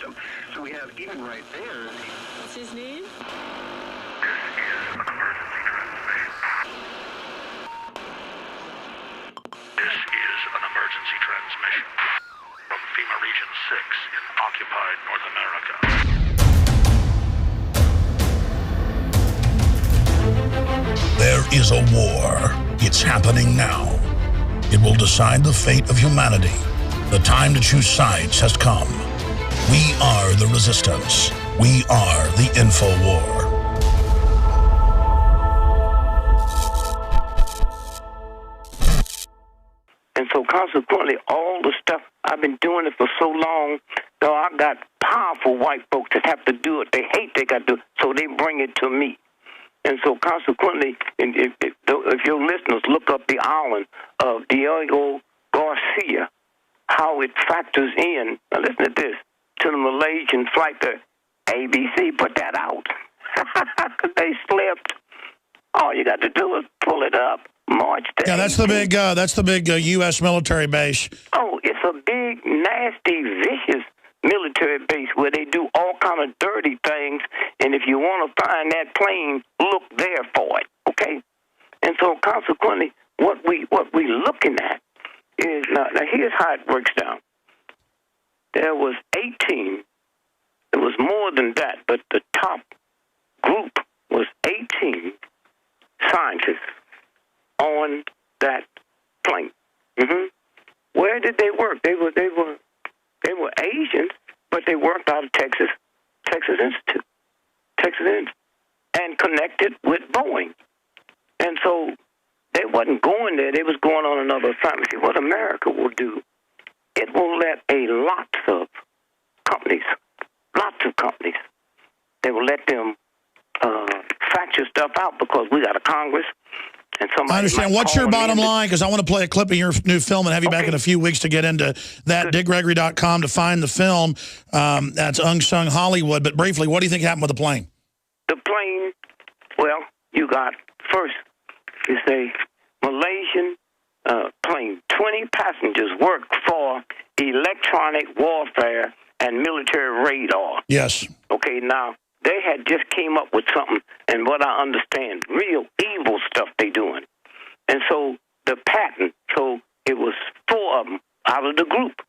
system. So we have, even right there... What's his name? This is an emergency transmission from FEMA Region 6 in occupied North America. There is a war. It's happening now. It will decide the fate of humanity. The time to choose sides has come. We are the resistance. We are the info war. And so consequently, all the stuff, I've been doing it for so long, so I got powerful white folks that have to do it. They hate they got to do it, so they bring it to me. And so consequently, if your listeners look up the island of Diago, Garcia, how it factors in, now listen to this, to the Malaysian flight, the ABC put that out. They slept. All you got to do is pull it up. March to yeah, that's the big U.S. military base. Oh, it's a big, nasty, vicious military base where they do all kind of dirty things. And if you want to find that plane, look there for it. Okay. And so consequently, what we looking at is now here's how it works down. There was 18. It was more than that, but the top group was 18 scientists on that plane. Mm-hmm. Where did they work? They were Asians, but they worked out of Texas Institute, and connected with Boeing. And so they wasn't going there. They was going on another assignment. See, what America will do, it will let lots of companies, they will let them factor stuff out because we got a Congress. I understand. What's your bottom line? Because I want to play a clip of your new film and have you back in a few weeks to get into that. DickGregory.com to find the film. That's Unsung Hollywood. But briefly, what do you think happened with the plane? The plane, well, you got first, you say, Malaysian plane. 20 passengers work for electronic warfare and military radar. Yes. Okay, now, they had just came up with something, and what I understand, real evil stuff they doing. And so the patent, so it was 4 of them out of the group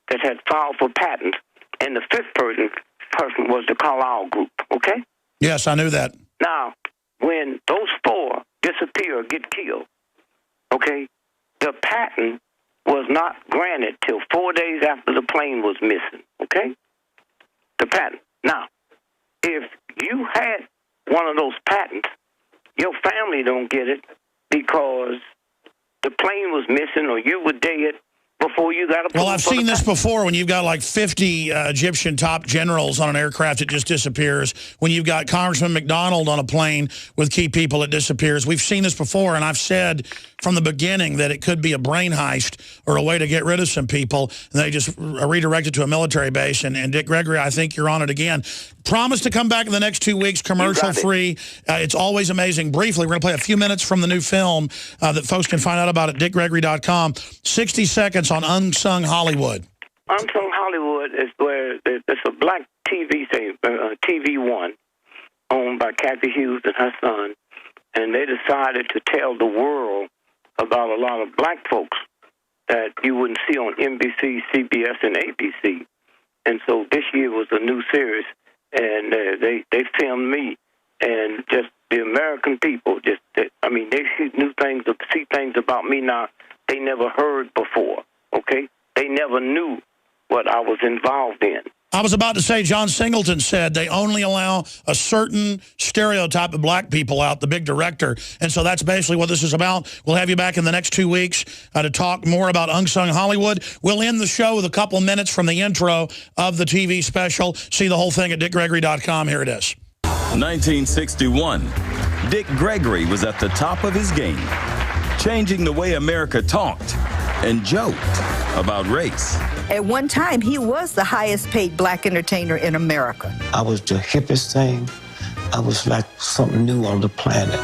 that had filed for patents, and the 5th person was the Carlisle group, okay? Yes, I knew that. Now, when those 4 disappear or get killed, okay, the patent was not granted till 4 days after the plane was missing, okay? The patent. Now, if you had one of those patents, your family don't get it because the plane was missing or you were dead before you got a... Well, I've seen this before when you've got like 50 Egyptian top generals on an aircraft, it just disappears. When you've got Congressman McDonald on a plane with key people, it disappears. We've seen this before, and I've said from the beginning that it could be a brain heist or a way to get rid of some people, and they just redirect it to a military base. And Dick Gregory, I think you're on it again. Promise to come back in the next 2 weeks, commercial-free. It's always amazing. Briefly, we're going to play a few minutes from the new film that folks can find out about at dickgregory.com. 60 seconds on Unsung Hollywood. Unsung Hollywood is where it's a black TV, TV1, owned by Kathy Hughes and her son, and they decided to tell the world about a lot of black folks that you wouldn't see on NBC, CBS, and ABC. And so this year was a new series, and they filmed me, and just the American people, they see things about me now they never heard before, okay? They never knew what I was involved in. I was about to say, John Singleton said they only allow a certain stereotype of black people out, the big director. And so that's basically what this is about. We'll have you back in the next 2 weeks to talk more about Unsung Hollywood. We'll end the show with a couple minutes from the intro of the TV special. See the whole thing at dickgregory.com. Here it is. 1961. Dick Gregory was at the top of his game, changing the way America talked and joked about race. At one time, he was the highest paid black entertainer in America. I was the hippest thing. I was like something new on the planet.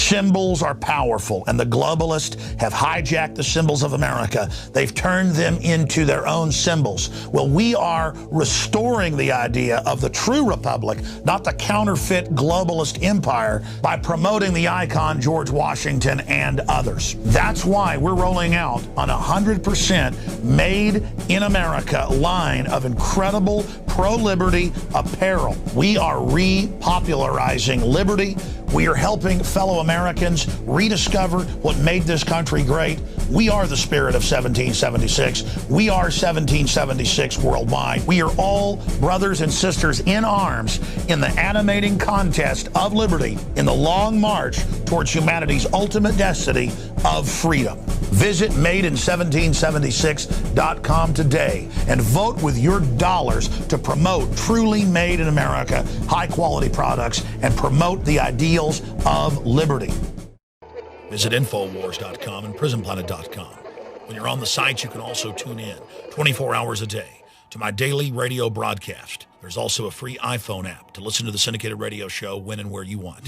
Symbols are powerful, and the globalists have hijacked the symbols of America. They've turned them into their own symbols. Well, we are restoring the idea of the true republic, not the counterfeit globalist empire, by promoting the icon George Washington and others. That's why we're rolling out on 100% made in America line of incredible pro-liberty apparel. We are repopularizing liberty. We are helping fellow Americans rediscover what made this country great. We are the spirit of 1776. We are 1776 worldwide. We are all brothers and sisters in arms in the animating contest of liberty in the long march towards humanity's ultimate destiny of freedom. Visit madein1776.com today and vote with your dollars to promote truly made in America, high-quality products, and promote the ideals of liberty. Visit Infowars.com and PrisonPlanet.com. When you're on the site, you can also tune in 24 hours a day to my daily radio broadcast. There's also a free iPhone app to listen to the syndicated radio show when and where you want.